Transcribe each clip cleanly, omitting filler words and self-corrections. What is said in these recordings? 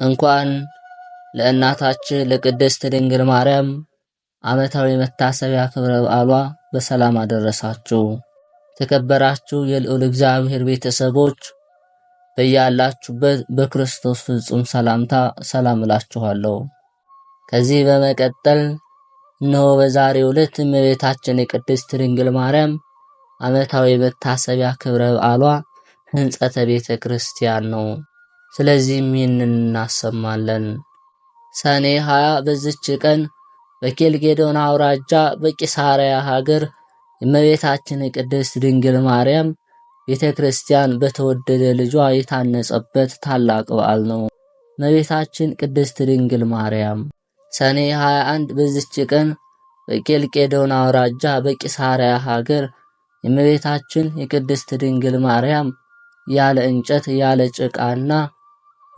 እንኳን ለእናታችን ለቅድስት ድንግል ማርያም ዓመታዊ መታሰቢያ ክብረ በዓሏ በሰላም አደረሳችሁ። የተከበራችሁ የልዑል እግዚአብሔር ቤተሰቦች በያላችሁበት በክርስቶስ ፍጹም ሰላምታ ሰላም እላችኋለሁ። ከዚህ በመቀጠል እነሆ በዛሬው ዕለት እመቤታችን የቅድስት ድንግል ማርያም ዓመታዊ መታሰቢያ ክብረ በዓሏ ሕንጸተ ቤተ ክርስቲያን ነው። ስለዚህም ይህንን እናሰማለን። ሰኔ 20 በዚች ቀን በኬልጌዶን አውራጃ በቂሳርያ ሀገር የእመቤታችን የቅድስት ድንግል ማርያም ቤተ ክርስቲያን በተወደደ ልጇ የታነጸበት ታላቅ በዓል ነው። እመቤታችን ቅድስት ድንግል ማርያም ሰኔ 21 በዚች ቀን በኬልቄዶን አውራጃ በቂሳርያ ሀገር የእመቤታችን የቅድስት ድንግል ማርያም ያለ እንጨት ያለ ጭቃና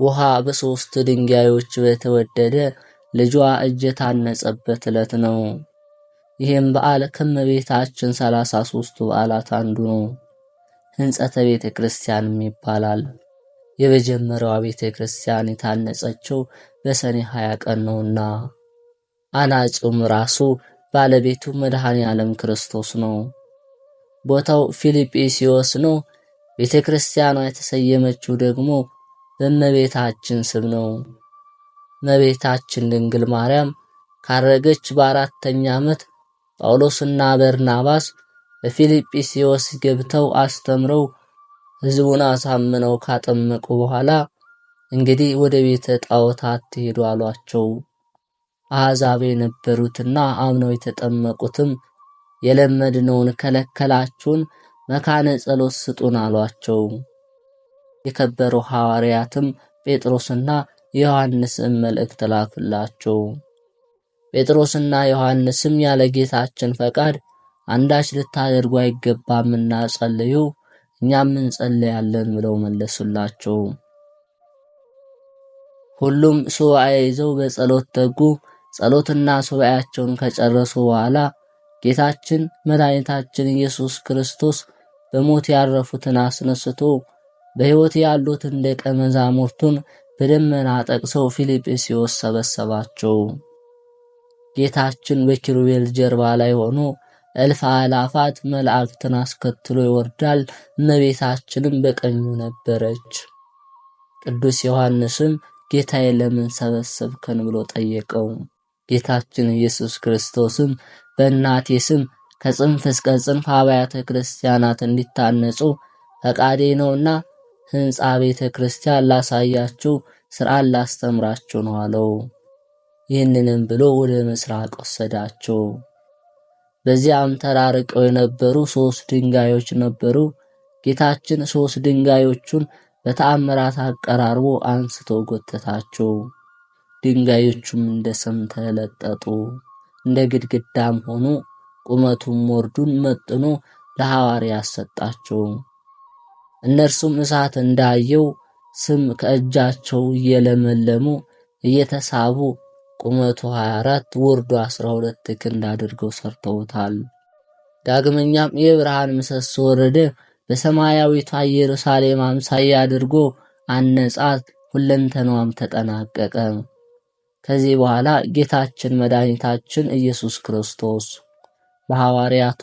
ውሃ በሶስት ድንጋዮች በተወደደ ልጇ እጅ የታነጸበት ዕለት ነው። ይህም በዓል ከእመቤታችን 33ቱ በዓላት አንዱ ነው። ሕንጸተ ቤተ ክርስቲያንም ይባላል። የመጀመሪያዋ ቤተ ክርስቲያን የታነጸችው በሰኔ 20 ቀን ነውና አናጺውም ራሱ ባለቤቱ መድኃኔ ዓለም ክርስቶስ ነው። ቦታው ፊልጵስዩስ ነው። ቤተ ክርስቲያኗ የተሰየመችው ደግሞ በእመቤታችን ስም ነው። እመቤታችን ድንግል ማርያም ካረገች በአራተኛ ዓመት ጳውሎስና በርናባስ በፊልጵስዩስ ገብተው አስተምረው ሕዝቡን አሳምነው ካጠመቁ በኋላ እንግዲህ ወደ ቤተ ጣዖታት ትሄዱ አሏቸው። አሕዛብ የነበሩትና አምነው የተጠመቁትም የለመድነውን ከለከላችሁን፣ መካነ ጸሎት ስጡን አሏቸው። የከበሩ ሐዋርያትም ጴጥሮስና ዮሐንስም መልእክት ላኩላቸው። ጴጥሮስና ዮሐንስም ያለ ጌታችን ፈቃድ አንዳች ልታደርጉ አይገባምና ጸልዩ፣ እኛም እንጸልያለን ብለው መለሱላቸው። ሁሉም ሱባኤ ይዘው በጸሎት ተጉ። ጸሎትና ሱባኤያቸውን ከጨረሱ በኋላ ጌታችን መድኃኒታችን ኢየሱስ ክርስቶስ በሞት ያረፉትን አስነስቶ በሕይወት ያሉትን ደቀ መዛሙርቱን በደመና ጠቅሰው ፊልጵስዩስ ሰበሰባቸው። ጌታችን በኪሩቤል ጀርባ ላይ ሆኖ እልፍ አእላፋት መላእክትን አስከትሎ ይወርዳል። እመቤታችንም በቀኙ ነበረች። ቅዱስ ዮሐንስም ጌታዬ ለምን ሰበሰብከን ብሎ ጠየቀው። ጌታችን ኢየሱስ ክርስቶስም በእናቴ ስም ከጽንፍ እስከ ጽንፍ አብያተ ክርስቲያናት እንዲታነጹ ፈቃዴ ነውና ሕንጻ ቤተ ክርስቲያን ላሳያችሁ፣ ሥርዓት ላስተምራችሁ ነው አለው። ይህንንም ብሎ ወደ ምስራቅ ወሰዳቸው። በዚያም ተራርቀው የነበሩ 3 ድንጋዮች ነበሩ። ጌታችን 3 ድንጋዮቹን በተአምራት አቀራርቦ አንስቶ ጎተታቸው። ድንጋዮቹም እንደ ሰም ተለጠጡ፣ እንደ ግድግዳም ሆኑ። ቁመቱም ወርዱን መጥኖ ለሐዋርያት ሰጣቸው። እነርሱም እሳት እንዳየው ስም ከእጃቸው እየለመለሙ እየተሳቡ ቁመቱ 24 ወርዱ 12 ክንድ አድርገው ሰርተውታል። ዳግመኛም የብርሃን ምሰሶ ወረደ፣ በሰማያዊቷ ኢየሩሳሌም አምሳያ አድርጎ አነጻት፣ ሁለንተናዋም ተጠናቀቀ። ከዚህ በኋላ ጌታችን መድኃኒታችን ኢየሱስ ክርስቶስ ለሐዋርያቱ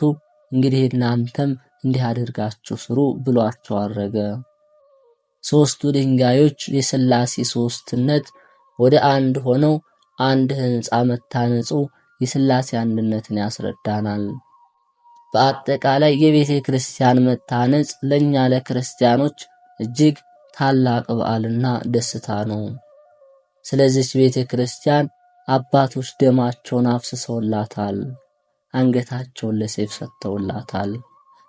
እንግዲህ እናንተም እንዲህ አድርጋችሁ ስሩ ብሏቸው አረገ። 3ቱ ድንጋዮች የሥላሴ ሦስትነት ወደ አንድ ሆነው አንድ ሕንጻ መታነጹ የሥላሴ አንድነትን ያስረዳናል። በአጠቃላይ የቤተ ክርስቲያን መታነጽ ለኛ ለክርስቲያኖች እጅግ ታላቅ በዓልና ደስታ ነው። ስለዚህ ቤተ ክርስቲያን አባቶች ደማቸውን አፍስሰውላታል፣ አንገታቸውን ለሰይፍ ሰጥተውላታል፣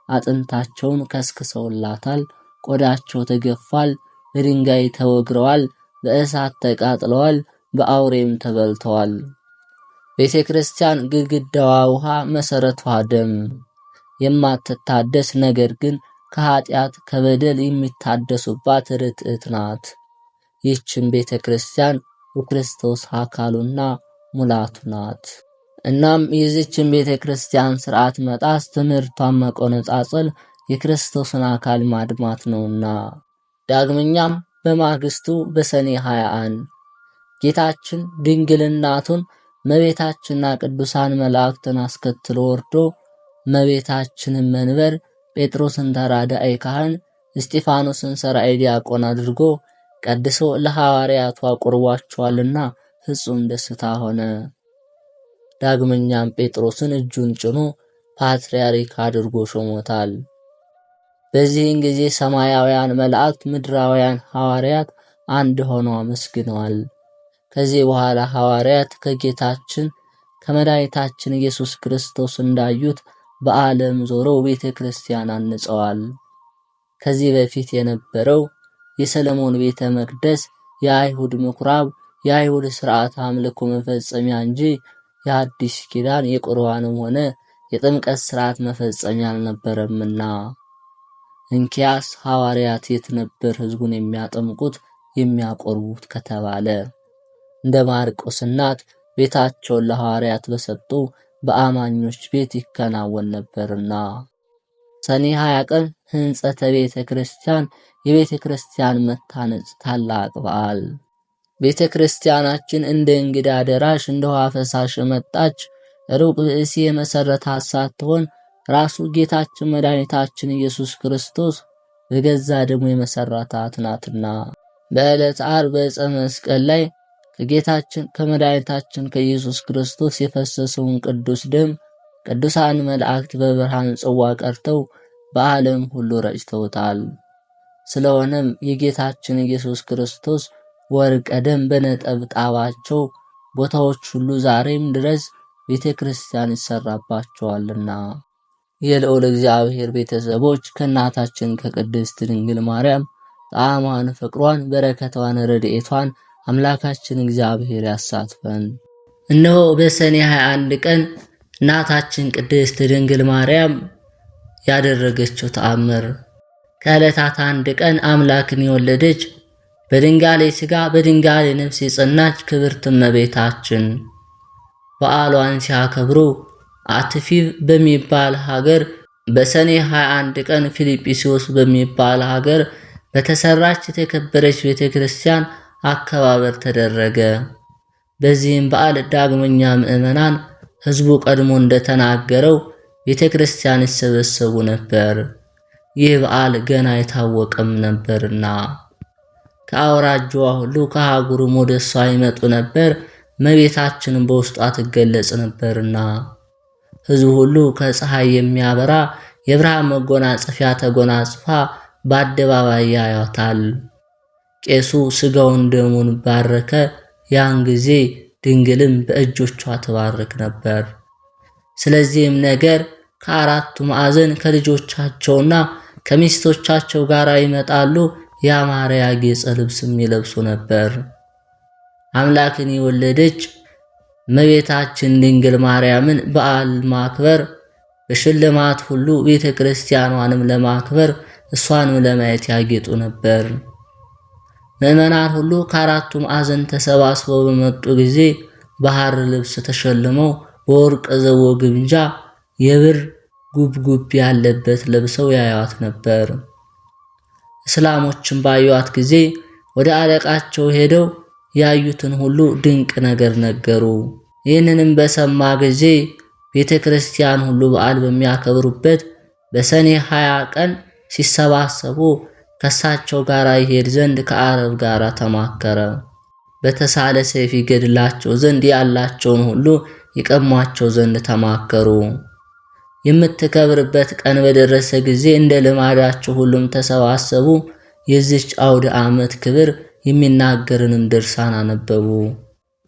አጥንታቸውን ከስክሰውላታል፣ ቆዳቸው ተገፏል፣ በድንጋይ ተወግረዋል፣ በእሳት ተቃጥለዋል፣ በአውሬም ተበልተዋል። ቤተ ክርስቲያን ግድግዳዋ ውሃ፣ መሰረቷ ደም የማትታደስ ነገር ግን ከኃጢአት ከበደል የሚታደሱባት ርትዕት ናት። ይህችን ቤተ ክርስቲያን የክርስቶስ አካሉና ሙላቱ ናት። እናም የዚህችን ቤተ ክርስቲያን ሥርዓት መጣስ፣ ትምህርቷን መቆነጻጸል የክርስቶስን አካል ማድማት ነውና። ዳግመኛም በማግስቱ በሰኔ 21 ጌታችን ድንግል እናቱን እመቤታችንና ቅዱሳን መላእክትን አስከትሎ ወርዶ እመቤታችንን መንበር፣ ጴጥሮስን ተራዳኢ ካህን፣ እስጢፋኖስን ሠራኤ ዲያቆን አድርጎ ቀድሶ ለሐዋርያቱ አቁርቧቸዋልና ፍጹም ደስታ ሆነ። ዳግመኛም ጴጥሮስን እጁን ጭኖ ፓትርያርክ አድርጎ ሾሞታል። በዚህን ጊዜ ሰማያውያን መላእክት ምድራውያን ሐዋርያት አንድ ሆነው አመስግነዋል። ከዚህ በኋላ ሐዋርያት ከጌታችን ከመድኃኒታችን ኢየሱስ ክርስቶስ እንዳዩት በዓለም ዞረው ቤተ ክርስቲያን አንጸዋል። ከዚህ በፊት የነበረው የሰለሞን ቤተ መቅደስ የአይሁድ ምኩራብ፣ የአይሁድ ሥርዓት አምልኮ መፈጸሚያ እንጂ የአዲስ ኪዳን የቁርባንም ሆነ የጥምቀት ሥርዓት መፈጸሚያ አልነበረምና። እንኪያስ ሐዋርያት የት ነበር ሕዝቡን የሚያጠምቁት የሚያቆርቡት ከተባለ እንደ ማርቆስ እናት ቤታቸውን ለሐዋርያት በሰጡ በአማኞች ቤት ይከናወን ነበርና። ሰኔ 20 ቀን ሕንጸተ ቤተ ክርስቲያን የቤተ ክርስቲያን መታነጽ ታላቅ በዓል። ቤተ ክርስቲያናችን እንደ እንግዳ ደራሽ እንደ ውሃ ፈሳሽ መጣች። ሩቅ ብእሲ የመሰረታት ሳትሆን ራሱ ጌታችን መድኃኒታችን ኢየሱስ ክርስቶስ በገዛ ደሙ የመሰረታት ናትና። በዕለተ ዓርብ በዕፀ መስቀል ላይ ከጌታችን ከመድኃኒታችን ከኢየሱስ ክርስቶስ የፈሰሰውን ቅዱስ ደም ቅዱሳን መላእክት በብርሃን ጽዋ ቀርተው በዓለም ሁሉ ረጭተውታል። ስለሆነም የጌታችን ኢየሱስ ክርስቶስ ወርቀ ደም በነጠብጣባቸው ቦታዎች ሁሉ ዛሬም ድረስ ቤተ ክርስቲያን ይሰራባቸዋልና። የልዑል እግዚአብሔር ቤተሰቦች ከእናታችን ከቅድስት ድንግል ማርያም ጣዕሟን፣ ፍቅሯን፣ በረከቷን፣ ረድኤቷን አምላካችን እግዚአብሔር ያሳትፈን። እነሆ በሰኔ 21 ቀን እናታችን ቅድስት ድንግል ማርያም ያደረገችው ተአምር። ከዕለታት አንድ ቀን አምላክን የወለደች በድንጋሌ ሥጋ በድንጋሌ ነፍስ የጸናች ክብርት እመቤታችን በዓሏን ሲያከብሩ አትፊቭ በሚባል ሀገር በሰኔ 21 ቀን ፊልጵስዩስ በሚባል ሀገር በተሰራች የተከበረች ቤተ ክርስቲያን አከባበር ተደረገ። በዚህም በዓል ዳግመኛ ምዕመናን ሕዝቡ ቀድሞ እንደተናገረው ቤተ ክርስቲያን ይሰበሰቡ ነበር። ይህ በዓል ገና የታወቀም ነበርና ከአውራጃዋ ሁሉ ከአህጉሩም ወደ እሷ ይመጡ ነበር። እመቤታችንም በውስጧ ትገለጽ ነበርና ሕዝቡ ሁሉ ከፀሐይ የሚያበራ የብርሃን መጎናጸፊያ ተጎናጽፋ በአደባባይ ያዩታል። ቄሱ ሥጋውን ደሙን ባረከ። ያን ጊዜ ድንግልም በእጆቿ ትባርክ ነበር። ስለዚህም ነገር ከአራቱ ማዕዘን ከልጆቻቸውና ከሚስቶቻቸው ጋር ይመጣሉ። ያማረ ያጌጠ ልብስም ይለብሱ ነበር። አምላክን የወለደች እመቤታችን ድንግል ማርያምን በዓል ማክበር በሽልማት ሁሉ ቤተ ክርስቲያኗንም ለማክበር እሷንም ለማየት ያጌጡ ነበር። ምዕመናን ሁሉ ከአራቱ ማዕዘን ተሰባስበው በመጡ ጊዜ በሐር ልብስ ተሸልመው በወርቅ ዘቦ ግምጃ የብር ጉብጉብ ያለበት ለብሰው ያዩት ነበር። እስላሞችም ባዩት ጊዜ ወደ አለቃቸው ሄደው ያዩትን ሁሉ ድንቅ ነገር ነገሩ። ይህንንም በሰማ ጊዜ ቤተ ክርስቲያን ሁሉ በዓል በሚያከብሩበት በሰኔ 20 ቀን ሲሰባሰቡ ከሳቸው ጋር ይሄድ ዘንድ ከአረብ ጋር ተማከረ። በተሳለ ሰይፍ ይገድላቸው ዘንድ ያላቸውን ሁሉ ይቀሟቸው ዘንድ ተማከሩ። የምትከብርበት ቀን በደረሰ ጊዜ እንደ ልማዳቸው ሁሉም ተሰባሰቡ። የዚች አውደ ዓመት ክብር የሚናገርንም ድርሳን አነበቡ።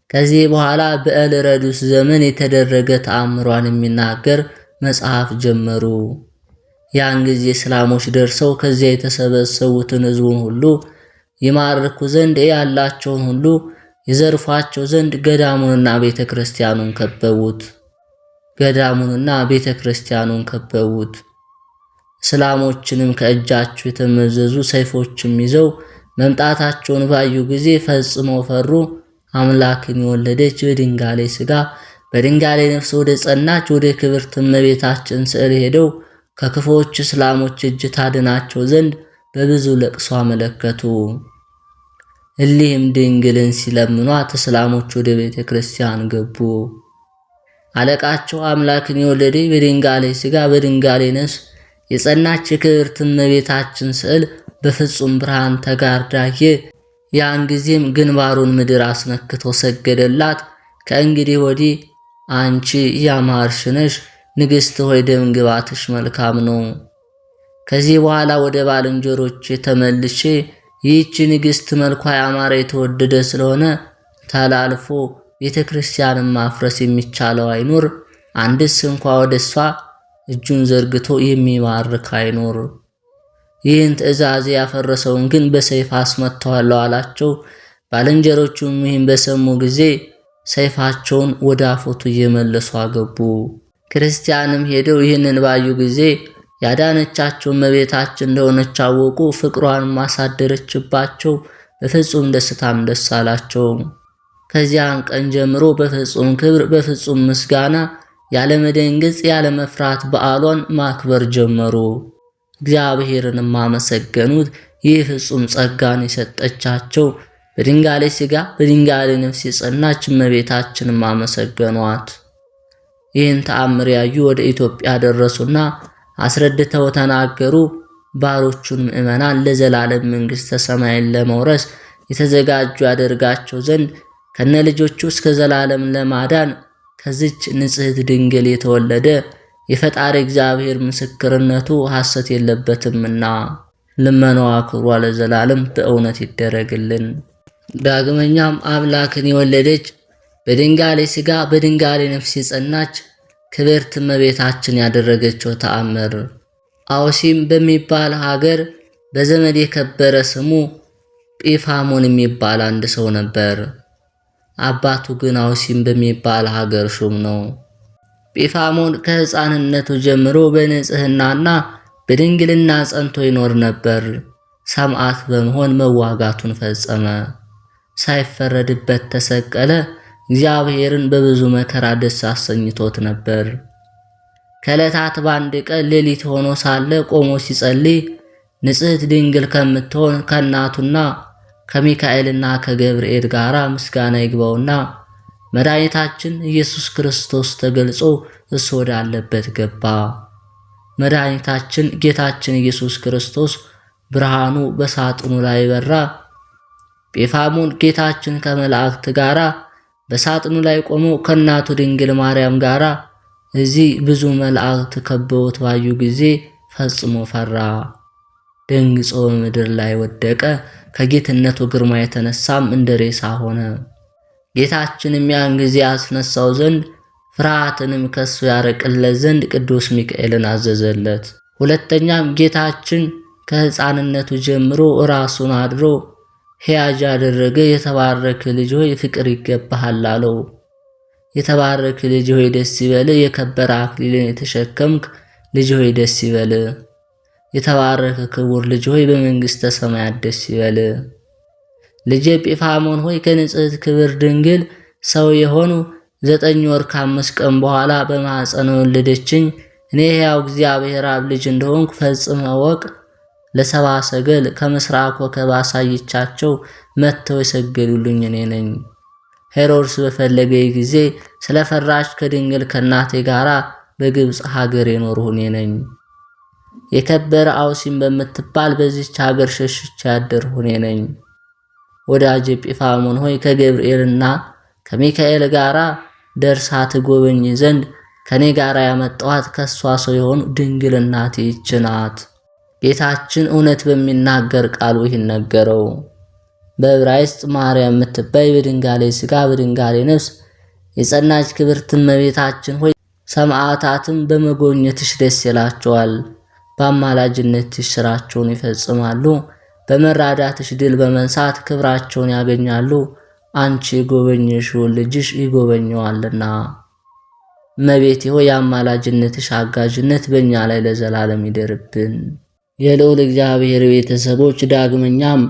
ከዚህ በኋላ በኤልረዱስ ዘመን የተደረገ ተአምሯን የሚናገር መጽሐፍ ጀመሩ። ያን ጊዜ እስላሞች ደርሰው ከዚያ የተሰበሰቡትን ሕዝቡን ሁሉ ይማርኩ ዘንድ ያላቸውን ሁሉ ይዘርፏቸው ዘንድ ገዳሙንና ቤተ ክርስቲያኑን ከበቡት። እስላሞችንም ከእጃቸው የተመዘዙ ሰይፎችም ይዘው መምጣታቸውን ባዩ ጊዜ ፈጽመው ፈሩ። አምላክን የወለደች በድንጋሌ ሥጋ በድንጋሌ ነፍስ ወደ ጸናች ወደ ክብርት እመቤታችን ስዕል ሄደው ከክፉዎች እስላሞች እጅ ታድናቸው ዘንድ በብዙ ለቅሶ አመለከቱ። እሊህም ድንግልን ሲለምኗት እስላሞች ወደ ቤተ ክርስቲያን ገቡ። አለቃቸው አምላክን የወለደች በድንጋሌ ሥጋ በድንጋሌ ነፍስ የጸናች የክብርት እመቤታችን ስዕል በፍጹም ብርሃን ተጋርዳየ። ያን ጊዜም ግንባሩን ምድር አስነክቶ ሰገደላት። ከእንግዲህ ወዲህ አንቺ ያማርሽ ነሽ፣ ንግሥት ሆይ ደም ግባትሽ መልካም ነው። ከዚህ በኋላ ወደ ባልንጀሮቼ ተመልሼ ይህች ንግሥት መልኳ ያማረ የተወደደ ስለሆነ ተላልፎ ቤተ ክርስቲያንን ማፍረስ የሚቻለው አይኖር፣ አንድስ እንኳ ወደ እሷ እጁን ዘርግቶ የሚማርክ አይኖር። ይህን ትእዛዝ ያፈረሰውን ግን በሰይፍ አስመጥተዋለሁ አላቸው። ባልንጀሮቹም ይህን በሰሙ ጊዜ ሰይፋቸውን ወደ አፎቱ እየመለሱ አገቡ። ክርስቲያንም ሄደው ይህንን ባዩ ጊዜ ያዳነቻቸው እመቤታችን እንደሆነች አወቁ። ፍቅሯን ማሳደረችባቸው፣ በፍጹም ደስታም ደስ አላቸው። ከዚያን ቀን ጀምሮ በፍጹም ክብር በፍጹም ምስጋና ያለ መደንገጽ ያለ መፍራት በዓሏን ማክበር ጀመሩ። እግዚአብሔርንም አመሰገኑት። ይህ ፍጹም ጸጋን የሰጠቻቸው በድንጋሌ ሥጋ በድንጋሌ ነፍስ የጸናች እመቤታችንም አመሰገኗት። ይህን ተአምር ያዩ ወደ ኢትዮጵያ ደረሱና አስረድተው ተናገሩ። ባሮቹን ምዕመናን ለዘላለም መንግሥተ ሰማይን ለመውረስ የተዘጋጁ ያደርጋቸው ዘንድ ከነ ልጆቹ እስከ ዘላለም ለማዳን ከዚች ንጽሕት ድንግል የተወለደ የፈጣሪ እግዚአብሔር ምስክርነቱ ሐሰት የለበትምና ልመናዋ ክብሯ ለዘላለም በእውነት ይደረግልን። ዳግመኛም አምላክን የወለደች በድንጋሌ ሥጋ በድንጋሌ ነፍስ የጸናች ክብርት እመቤታችን ያደረገችው ተአምር። አውሲም በሚባል ሀገር በዘመድ የከበረ ስሙ ጲፋሞን የሚባል አንድ ሰው ነበር። አባቱ ግን አውሲም በሚባል ሀገር ሹም ነው። ጲፋሞን ከሕፃንነቱ ጀምሮ በንጽሕናና በድንግልና ጸንቶ ይኖር ነበር። ሰማዕት በመሆን መዋጋቱን ፈጸመ። ሳይፈረድበት ተሰቀለ። እግዚአብሔርን በብዙ መከራ ደስ አሰኝቶት ነበር። ከዕለታት በአንድ ቀን ሌሊት ሆኖ ሳለ ቆሞ ሲጸልይ ንጽሕት ድንግል ከምትሆን ከእናቱና ከሚካኤልና ከገብርኤል ጋር ምስጋና ይግባውና መድኃኒታችን ኢየሱስ ክርስቶስ ተገልጾ እሱ ወዳለበት ገባ። መድኃኒታችን ጌታችን ኢየሱስ ክርስቶስ ብርሃኑ በሳጥኑ ላይ በራ። ጲፋሞን ጌታችን ከመላእክት ጋር በሳጥኑ ላይ ቆሞ ከእናቱ ድንግል ማርያም ጋር እዚህ ብዙ መላእክት ከበውት ባዩ ጊዜ ፈጽሞ ፈራ። ደንግጾ በምድር ላይ ወደቀ። ከጌትነቱ ግርማ የተነሳም እንደ ሬሳ ሆነ። ጌታችንም ያን ጊዜ ያስነሳው ዘንድ ፍርሃትንም ከሱ ያረቅለት ዘንድ ቅዱስ ሚካኤልን አዘዘለት። ሁለተኛም ጌታችን ከሕፃንነቱ ጀምሮ ራሱን አድሮ ሕያጅ ያደረገ የተባረክ ልጅ ሆይ ፍቅር ይገባሃል አለው። የተባረክ ልጅ ሆይ ደስ ይበል፣ የከበረ አክሊልን የተሸከምክ ልጅ ሆይ ደስ ይበል። የተባረከ ክቡር ልጅ ሆይ በመንግሥተ ሰማያት ደስ ይበል። ልጄ ጲፋሞን ሆይ ከንጽሕት ክብር ድንግል ሰው የሆኑ 9 ወር ከ5 ቀን በኋላ በማኅፀን ወለደችኝ። እኔ ሕያው እግዚአብሔር አብ ልጅ እንደሆንኩ ፈጽመህ እወቅ። ለሰብአ ሰገል ከምሥራቅ ኮከብ አሳይቻቸው መጥተው የሰገዱልኝ እኔ ነኝ። ሄሮድስ በፈለገ ጊዜ ስለፈራች ከድንግል ከእናቴ ጋር በግብፅ ሀገር የኖርሁ እኔ ነኝ። የከበረ አውሲም በምትባል በዚች ሀገር ሸሽቼ ያደርሁ እኔ ነኝ። ወዳጄ ጲፋሞን ሆይ ከገብርኤልና ከሚካኤል ጋር ደርሳ ትጎበኝ ዘንድ ከኔ ጋር ያመጣኋት ከሷ ሰው የሆኑ ድንግል እናቴ ይህች ናት። ጌታችን እውነት በሚናገር ቃሉ ይህን ነገረው። በዕብራይስጥ ማርያም የምትባይ በድንጋሌ ሥጋ በድንጋሌ ነፍስ የጸናች ክብርት እመቤታችን ሆይ ሰማዕታትም በመጎብኘትሽ ደስ ይላቸዋል። በአማላጅነትሽ ሥራቸውን ይፈጽማሉ። በመራዳትሽ ድል በመንሳት ክብራቸውን ያገኛሉ። አንቺ የጎበኘሽውን ልጅሽ ይጎበኘዋልና። እመቤቴ ሆይ የአማላጅነትሽ አጋዥነት በእኛ ላይ ለዘላለም ይደርብን። የልዑል እግዚአብሔር ቤተሰቦች ዳግመኛም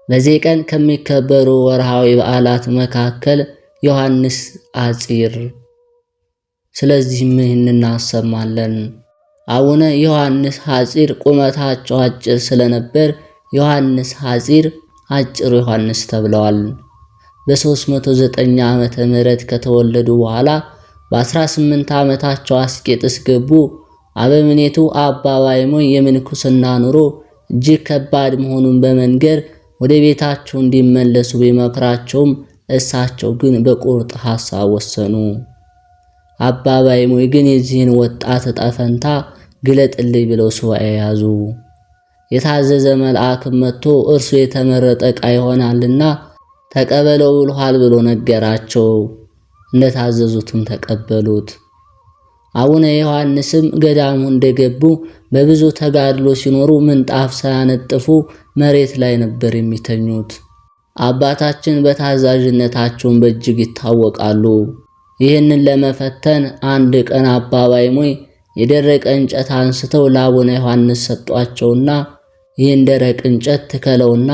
በዚህ ቀን ከሚከበሩ ወርሃዊ በዓላት መካከል ዮሐንስ አፂር። ስለዚህም ይህን እናሰማለን። አቡነ ዮሐንስ ሐፂር ቁመታቸው አጭር ስለነበር ዮሐንስ ሐፂር አጭሩ ዮሐንስ ተብለዋል። በ309 ዓመተ ምህረት ከተወለዱ በኋላ በ18 ዓመታቸው አስቄጥስ ገቡ። አበምኔቱ አባ ባይሞይ የምንኩስና ኑሮ እጅግ ከባድ መሆኑን በመንገር ወደ ቤታቸው እንዲመለሱ ቢመክራቸውም እሳቸው ግን በቁርጥ ሐሳብ ወሰኑ። አባ ባይሞይ ግን የዚህን ወጣት ዕጣ ፈንታ ግለጥልኝ ብለው ሱባኤ ያዙ። የታዘዘ መልአክም መጥቶ እርሱ የተመረጠ ዕቃ ይሆናልና ተቀበለው ብሎሃል ብሎ ነገራቸው። እንደታዘዙትም ተቀበሉት። አቡነ ዮሐንስም ገዳሙ እንደገቡ በብዙ ተጋድሎ ሲኖሩ ምንጣፍ ሳያነጥፉ መሬት ላይ ነበር የሚተኙት። አባታችን በታዛዥነታቸውን በእጅግ ይታወቃሉ። ይህንን ለመፈተን አንድ ቀን አባ ባይሞይ የደረቀ እንጨት አንስተው ለአቡነ ዮሐንስ ሰጧቸውና ይህን ደረቅ እንጨት ትከለውና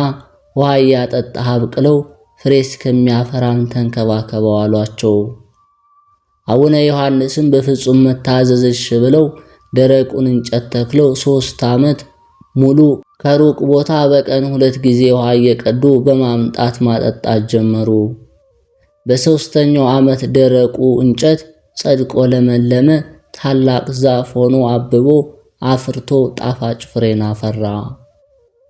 ውሃ እያጠጣህ አብቅለው ፍሬ እስከሚያፈራም ተንከባከበው አሏቸው። አቡነ ዮሐንስም በፍጹም መታዘዝ እሺ ብለው ደረቁን እንጨት ተክለው 3 ዓመት ሙሉ ከሩቅ ቦታ በቀን 2 ጊዜ ውሃ እየቀዱ በማምጣት ማጠጣት ጀመሩ። በ3ኛው ዓመት ደረቁ እንጨት ጸድቆ ለመለመ፣ ታላቅ ዛፍ ሆኖ አብቦ አፍርቶ ጣፋጭ ፍሬን አፈራ።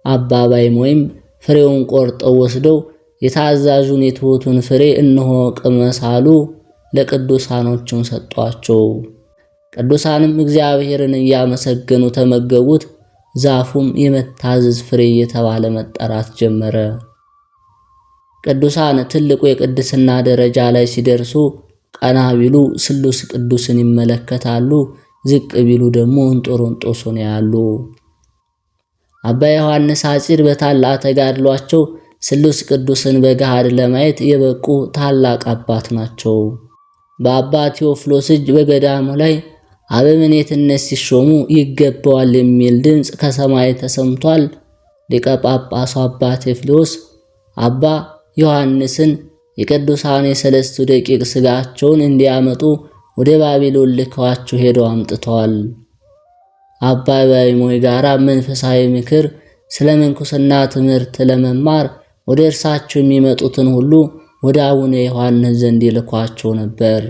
አባ ባይሞይም ፍሬውን ቆርጠው ወስደው የታዛዡን የትሑቱን ፍሬ እነሆ ቅመሳሉ፣ ለቅዱሳኖቹም ሰጧቸው። ቅዱሳንም እግዚአብሔርን እያመሰገኑ ተመገቡት። ዛፉም የመታዘዝ ፍሬ እየተባለ መጠራት ጀመረ። ቅዱሳን ትልቁ የቅድስና ደረጃ ላይ ሲደርሱ ቀና ቢሉ ስሉስ ቅዱስን ይመለከታሉ፣ ዝቅ ቢሉ ደግሞ እንጦሮንጦስን ያያሉ። አባ ዮሐንስ ሐጺር በታላቅ ተጋድሏቸው ስሉስ ቅዱስን በገሃድ ለማየት የበቁ ታላቅ አባት ናቸው። በአባ ቴዎፍሎስ እጅ በገዳሙ ላይ አበምኔትነት ሲሾሙ ይገባዋል የሚል ድምፅ ከሰማይ ተሰምቷል። ሊቀ ጳጳሱ አባ ቴዎፍሎስ አባ ዮሐንስን የቅዱሳን የሰለስቱ ደቂቅ ሥጋቸውን እንዲያመጡ ወደ ባቢሎን ልከዋቸው ሄደው አምጥተዋል። አባ ባይሞይ ጋራ መንፈሳዊ ምክር ስለ ምንኩስና ትምህርት ለመማር ወደ እርሳቸው የሚመጡትን ሁሉ ወደ አቡነ ዮሐንስ ዘንድ ይልኳቸው ነበር።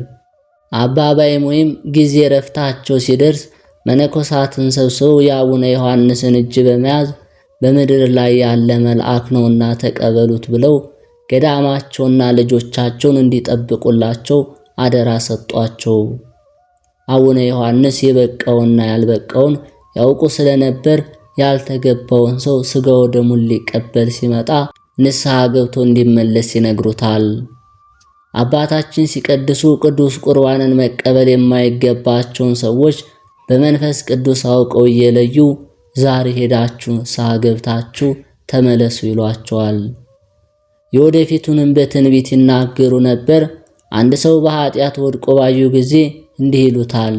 አባ ባይሞይም ጊዜ ረፍታቸው ሲደርስ መነኮሳትን ሰብስበው የአቡነ ዮሐንስን እጅ በመያዝ በምድር ላይ ያለ መልአክ ነውና ተቀበሉት ብለው ገዳማቸውና ልጆቻቸውን እንዲጠብቁላቸው አደራ ሰጧቸው። አቡነ ዮሐንስ የበቃውና ያልበቃውን ያውቁ ስለነበር ያልተገባውን ሰው ሥጋው ደሙን ሊቀበል ሲመጣ ንስሐ ገብቶ እንዲመለስ ይነግሩታል። አባታችን ሲቀድሱ ቅዱስ ቁርባንን መቀበል የማይገባቸውን ሰዎች በመንፈስ ቅዱስ አውቀው እየለዩ ዛሬ ሄዳችሁ ንስሐ ገብታችሁ ተመለሱ ይሏቸዋል። የወደፊቱንም በትንቢት ይናገሩ ነበር። አንድ ሰው በኃጢአት ወድቆ ባዩ ጊዜ እንዲህ ይሉታል፣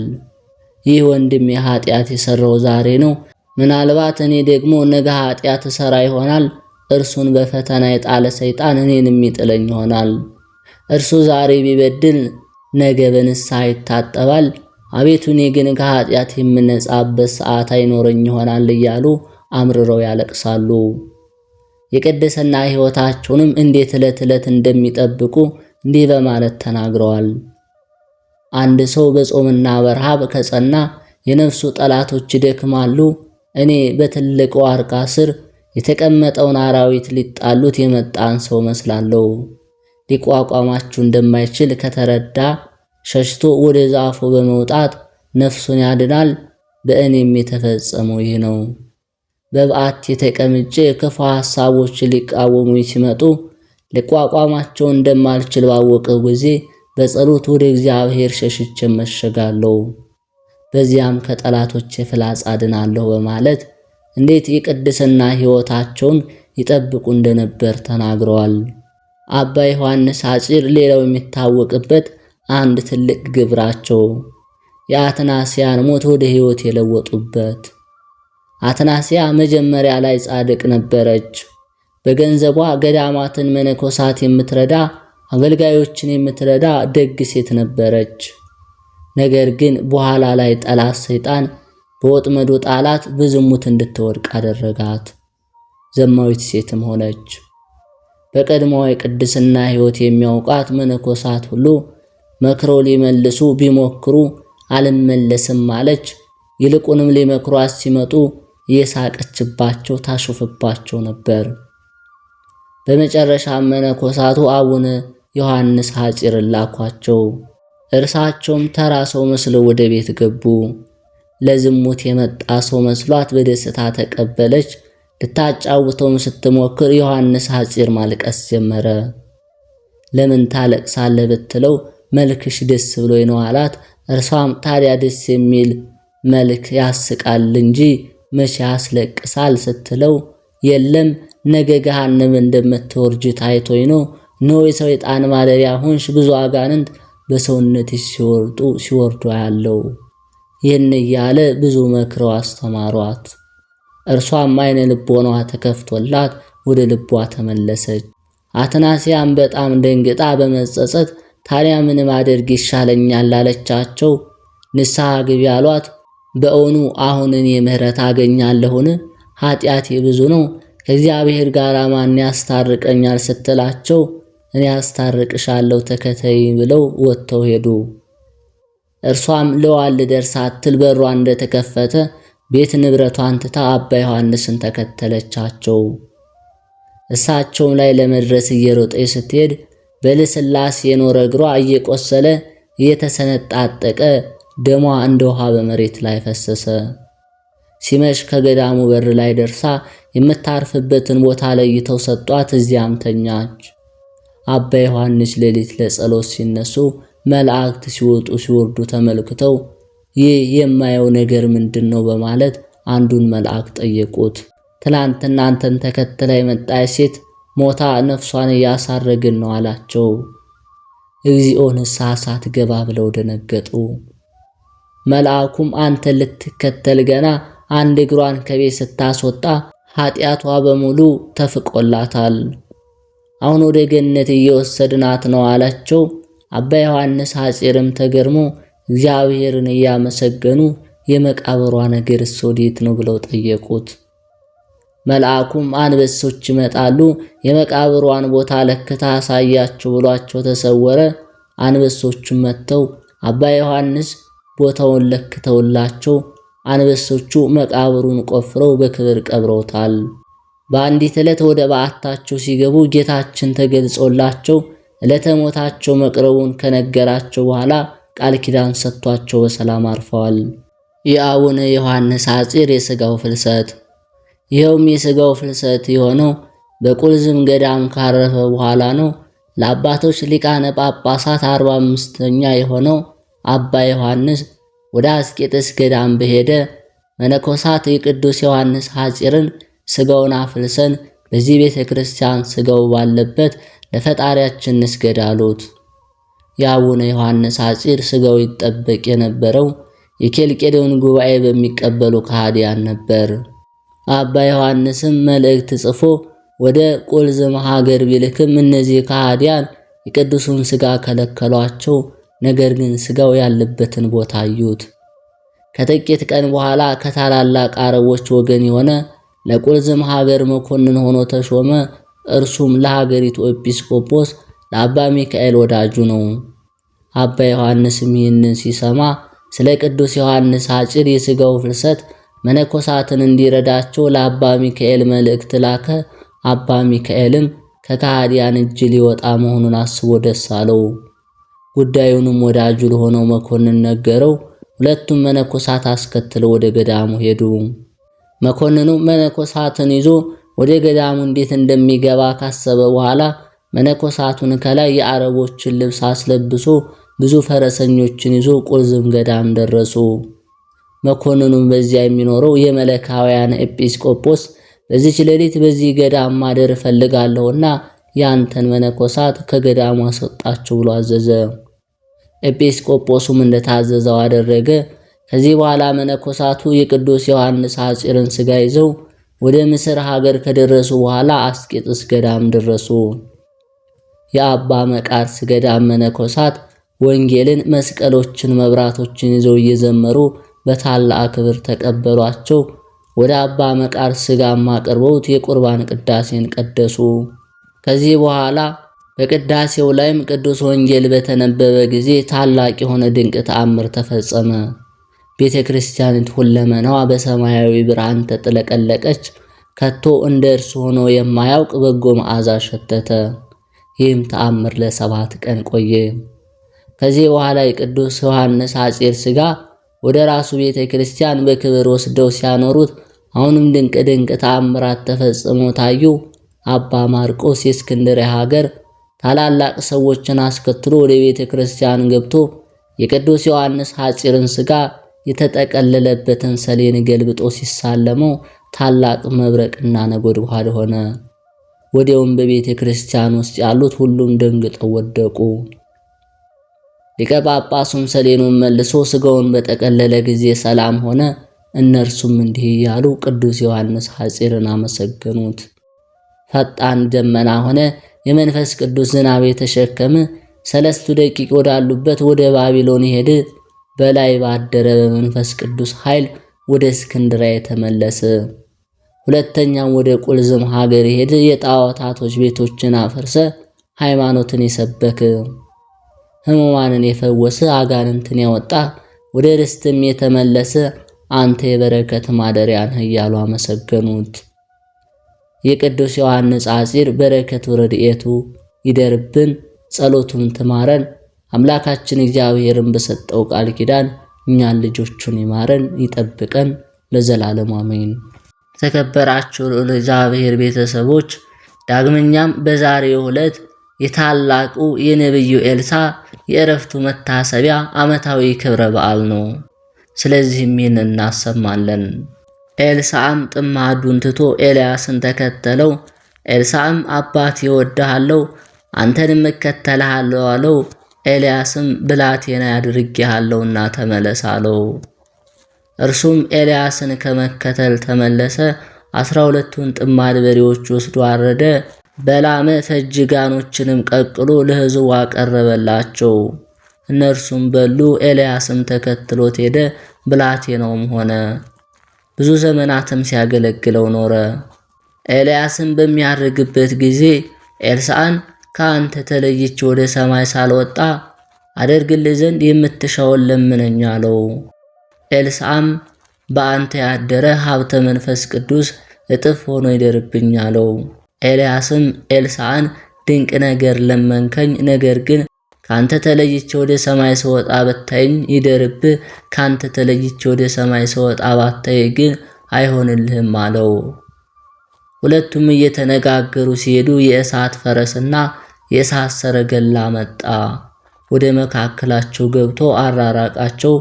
ይህ ወንድሜ ኃጢአት የሰራው ዛሬ ነው። ምናልባት እኔ ደግሞ ነገ ኃጢአት ሰራ ይሆናል። እርሱን በፈተና የጣለ ሰይጣን እኔንም ይጥለኝ ይሆናል። እርሱ ዛሬ ቢበድል ነገ በንስሐ ይታጠባል። አቤቱ እኔ ግን ከኃጢአት የምነጻበት ሰዓት አይኖረኝ ይሆናል እያሉ አምርረው ያለቅሳሉ። የቅድስና ሕይወታቸውንም እንዴት ዕለት ዕለት እንደሚጠብቁ እንዲህ በማለት ተናግረዋል። አንድ ሰው በጾምና በረሃብ ከጸና የነፍሱ ጠላቶች ይደክማሉ። እኔ በትልቅ ዋርካ ስር የተቀመጠውን አራዊት ሊጣሉት የመጣን ሰው መስላለሁ። ሊቋቋማችሁ እንደማይችል ከተረዳ ሸሽቶ ወደ ዛፉ በመውጣት ነፍሱን ያድናል። በእኔም የተፈጸመው ይህ ነው። በበዓት ተቀምጬ ክፉ ሐሳቦች ሊቃወሙኝ ሲመጡ ሊቋቋማቸው እንደማልችል ባወቀው ጊዜ በጸሎት ወደ እግዚአብሔር ሸሽቼ መሸጋለሁ። በዚያም ከጠላቶቼ ፍላጻ ድናለሁ በማለት እንዴት የቅድስና ሕይወታቸውን ይጠብቁ እንደነበር ተናግረዋል። አባ ዮሐንስ ሐጺር ሌላው የሚታወቅበት አንድ ትልቅ ግብራቸው የአትናስያን ሞት ወደ ሕይወት የለወጡበት። አትናስያ መጀመሪያ ላይ ጻድቅ ነበረች። በገንዘቧ ገዳማትን መነኮሳት የምትረዳ አገልጋዮችን የምትረዳ ደግ ሴት ነበረች። ነገር ግን በኋላ ላይ ጠላት ሰይጣን በወጥመዱ ጣላት፣ በዝሙት እንድትወድቅ አደረጋት። ዘማዊት ሴትም ሆነች። በቀድሞው የቅድስና ሕይወት የሚያውቃት መነኮሳት ሁሉ መክረው ሊመልሱ ቢሞክሩ አልመለስም አለች። ይልቁንም ሊመክሯት ሲመጡ እየሳቀችባቸው ታሾፍባቸው ነበር። በመጨረሻም መነኮሳቱ አቡነ ዮሐንስ ሐጺርን ላኳቸው። እርሳቸውም ተራ ሰው መስለው ወደ ቤት ገቡ። ለዝሙት የመጣ ሰው መስሏት በደስታ ተቀበለች። ልታጫውተውም ስትሞክር ዮሐንስ ሐጺር ማልቀስ ጀመረ። ለምን ታለቅሳለህ ብትለው መልክሽ ደስ ብሎኝ ነው አላት። እርሷም ታዲያ ደስ የሚል መልክ ያስቃል እንጂ መቼ ያስለቅሳል ስትለው የለም ነገ ገሃነም እንደምትወርጂ ታይቶኝ ነው። ነው የሰይጣን ማደሪያ ሆንሽ፣ ብዙ አጋንንት በሰውነትሽ ሲወርዱ ያለው። ይህን እያለ ብዙ መክረው አስተማሯት። እርሷም አይነ ልቦናዋ ተከፍቶላት ወደ ልቧ ተመለሰች። አትናስያም በጣም ደንግጣ በመጸጸት ታዲያ ምን ማድረግ ይሻለኛል አለቻቸው። ንስሐ ግቢ አሏት። በእውኑ አሁን እኔ ምሕረት አገኛለሁን? ኃጢአቴ ብዙ ነው፣ ከእግዚአብሔር ጋር ማን ያስታርቀኛል ስትላቸው እኔ ያስታርቅሻለሁ ተከተይ ብለው ወጥተው ሄዱ። እርሷም ለዋል ደርሳ ሳትል በሯ እንደተከፈተ ቤት ንብረቷን ትታ አባ ዮሐንስን ተከተለቻቸው። እሳቸውም ላይ ለመድረስ እየሮጠች ስትሄድ በልስላሴ የኖረ እግሯ እየቆሰለ እየተሰነጣጠቀ ደሟ እንደ ውሃ በመሬት ላይ ፈሰሰ። ሲመሽ ከገዳሙ በር ላይ ደርሳ የምታርፍበትን ቦታ ለይተው ሰጧት። እዚያም ተኛች። አባ ዮሐንስ ሌሊት ለጸሎት ሲነሱ መላእክት ሲወጡ ሲወርዱ ተመልክተው ይህ የማየው ነገር ምንድነው በማለት አንዱን መልአክ ጠየቁት። ትላንትና አንተን ተከትላ የመጣች ሴት ሞታ ነፍሷን እያሳረግን ነው አላቸው። እግዚኦ ንስሐ ሳትገባ ብለው ደነገጡ። መልአኩም አንተ ልትከተል ገና አንድ እግሯን ከቤት ስታስወጣ ኃጢአቷ በሙሉ ተፍቆላታል፣ አሁን ወደ ገነት እየወሰድናት ነው አላቸው። አባ ዮሐንስ ሐጺርም ተገርሞ እግዚአብሔርን እያመሰገኑ የመቃብሯ ነገርስ ወዴት ነው ብለው ጠየቁት። መልአኩም አንበሶች ይመጣሉ፣ የመቃብሯን ቦታ ለክታ አሳያቸው ብሏቸው ተሰወረ። አንበሶቹም መጥተው አባ ዮሐንስ ቦታውን ለክተውላቸው አንበሶቹ መቃብሩን ቆፍረው በክብር ቀብረውታል። በአንዲት ዕለት ወደ በዓታቸው ሲገቡ ጌታችን ተገልጾላቸው ዕለተ ሞታቸው መቅረቡን ከነገራቸው በኋላ ቃል ኪዳን ሰጥቷቸው በሰላም አርፈዋል። የአቡነ ዮሐንስ ሐጺር የሥጋው ፍልሰት። ይኸውም የሥጋው ፍልሰት የሆነው በቁልዝም ገዳም ካረፈ በኋላ ነው። ለአባቶች ሊቃነ ጳጳሳት 45ኛ የሆነው አባ ዮሐንስ ወደ አስቄጥስ ገዳም በሄደ መነኮሳት የቅዱስ ዮሐንስ ሐጺርን ሥጋውን አፍልሰን በዚህ ቤተ ክርስቲያን ሥጋው ባለበት ለፈጣሪያችን እንስገድ አሉት። የአቡነ ዮሐንስ ሐጺር ሥጋው ይጠበቅ የነበረው የኬልቄዶን ጉባኤ በሚቀበሉ ከሃዲያን ነበር። አባ ዮሐንስም መልእክት ጽፎ ወደ ቁልዝም ሀገር ቢልክም እነዚህ ከሃዲያን የቅዱሱን ሥጋ ከለከሏቸው። ነገር ግን ሥጋው ያለበትን ቦታ አዩት። ከጥቂት ቀን በኋላ ከታላላቅ አረቦች ወገን የሆነ ለቁልዝም ሀገር መኮንን ሆኖ ተሾመ። እርሱም ለሀገሪቱ ኤጲስቆጶስ ለአባ ሚካኤል ወዳጁ ነው። አባ ዮሐንስም ይህንን ሲሰማ ስለ ቅዱስ ዮሐንስ ሐጺር የሥጋው ፍልሰት መነኮሳትን እንዲረዳቸው ለአባ ሚካኤል መልእክት ላከ። አባ ሚካኤልም ከከሃዲያን እጅ ሊወጣ መሆኑን አስቦ ደስ አለው። ጉዳዩንም ወዳጁ ለሆነው መኮንን ነገረው። ሁለቱም መነኮሳት አስከትለው ወደ ገዳሙ ሄዱ። መኮንኑ መነኮሳትን ይዞ ወደ ገዳሙ እንዴት እንደሚገባ ካሰበ በኋላ መነኮሳቱን ከላይ የአረቦችን ልብስ አስለብሶ ብዙ ፈረሰኞችን ይዞ ቁልዝም ገዳም ደረሱ። መኮንኑም በዚያ የሚኖረው የመለካውያን ኤጲስቆጶስ በዚህች ሌሊት በዚህ ገዳም ማደር እፈልጋለሁና ያንተን መነኮሳት ከገዳሙ አስወጣቸው ብሎ አዘዘ። ኤጲስቆጶሱም እንደታዘዘው አደረገ። ከዚህ በኋላ መነኮሳቱ የቅዱስ ዮሐንስ ሐጺርን ሥጋ ይዘው ወደ ምስር ሀገር ከደረሱ በኋላ አስቄጥስ ገዳም ደረሱ። የአባ መቃርስ ገዳም መነኮሳት ወንጌልን፣ መስቀሎችን፣ መብራቶችን ይዘው እየዘመሩ በታላቅ ክብር ተቀበሏቸው። ወደ አባ መቃርስ ሥጋም አቅርበውት የቁርባን ቅዳሴን ቀደሱ። ከዚህ በኋላ በቅዳሴው ላይም ቅዱስ ወንጌል በተነበበ ጊዜ ታላቅ የሆነ ድንቅ ተአምር ተፈጸመ። ቤተ ክርስቲያኒቱ ሁለመናዋ በሰማያዊ ብርሃን ተጥለቀለቀች። ከቶ እንደ እርሱ ሆኖ የማያውቅ በጎ መዓዛ ሸተተ። ይህም ተአምር ለ7 ቀን ቆየ። ከዚህ በኋላ የቅዱስ ዮሐንስ ሐጺር ሥጋ ወደ ራሱ ቤተ ክርስቲያን በክብር ወስደው ሲያኖሩት አሁንም ድንቅ ድንቅ ተአምራት ተፈጽመው ታዩ። አባ ማርቆስ የእስክንድርያ ሀገር ታላላቅ ሰዎችን አስከትሎ ወደ ቤተ ክርስቲያን ገብቶ የቅዱስ ዮሐንስ ሐጺርን ሥጋ የተጠቀለለበትን ሰሌን ገልብጦ ሲሳለመው ታላቅ መብረቅና ነጎድጓድ ሆነ። ወዲያውም በቤተ ክርስቲያን ውስጥ ያሉት ሁሉም ደንግጠው ወደቁ። ሊቀ ጳጳሱም ሰሌኑን መልሶ ሥጋውን በጠቀለለ ጊዜ ሰላም ሆነ። እነርሱም እንዲህ እያሉ ቅዱስ ዮሐንስ ሐጺርን አመሰገኑት። ፈጣን ደመና ሆነ፣ የመንፈስ ቅዱስ ዝናብ የተሸከመ 3 ደቂቅ ወዳሉበት ወደ ባቢሎን ሄደ። በላይ ባደረ በመንፈስ ቅዱስ ኃይል ወደ እስክንድርያ የተመለሰ። ሁለተኛም ወደ ቁልዝም ሀገር ሄደ። የጣዖታቶች ቤቶችን አፈርሰ፣ ሃይማኖትን የሰበከ፣ ሕሙማንን የፈወሰ፣ አጋንንትን ያወጣ፣ ወደ ርስትም የተመለሰ አንተ የበረከት ማደሪያ ነህ እያሉ አመሰገኑት። የቅዱስ ዮሐንስ ሐጺር በረከቱ ረድኤቱ ይደርብን፣ ጸሎቱን ትማረን። አምላካችን እግዚአብሔርን በሰጠው ቃል ኪዳን እኛን ልጆቹን ይማረን ይጠብቀን ለዘላለም አሜን። ተከበራችሁ እግዚአብሔር ቤተሰቦች፣ ዳግመኛም በዛሬው ዕለት የታላቁ የነብዩ ኤልሳዕ የዕረፍቱ መታሰቢያ ዓመታዊ ክብረ በዓል ነው። ስለዚህም ይህን እናሰማለን። ኤልሳዕም ጥማዱን ትቶ ኤልያስን ተከተለው። ኤልሳዕም አባቴ እወድሃለሁ፣ አንተንም እከተልሃለሁ አለው። ኤልያስም ብላቴና አድርጌሃለሁና ተመለስ አለው። እርሱም ኤልያስን ከመከተል ተመለሰ። 12ቱን ጥማድ በሬዎች ወስዶ አረደ። በላመ ፈጅጋኖችንም ቀቅሎ ለሕዝቡ አቀረበላቸው። እነርሱም በሉ። ኤልያስም ተከትሎት ሄደ። ብላቴናውም ሆነ። ብዙ ዘመናትም ሲያገለግለው ኖረ። ኤልያስም በሚያርግበት ጊዜ ኤልሳዕን ከአንተ ተለይቼ ወደ ሰማይ ሳልወጣ አደርግልህ ዘንድ የምትሻውን ለምነኝ አለው። ኤልሳዕም በአንተ ያደረ ሀብተ መንፈስ ቅዱስ እጥፍ ሆኖ ይደርብኝ አለው። ኤልያስም ኤልሳዕን ድንቅ ነገር ለመንከኝ፣ ነገር ግን ካንተ ተለይቼ ወደ ሰማይ ስወጣ ብታየኝ ይደርብህ፣ ካንተ ተለይቼ ወደ ሰማይ ስወጣ ባታየኝ ግን አይሆንልህም አለው። ሁለቱም እየተነጋገሩ ሲሄዱ የእሳት ፈረስና የእሳት ሰረገላ መጣ። ወደ መካከላቸው ገብቶ አራራቃቸው።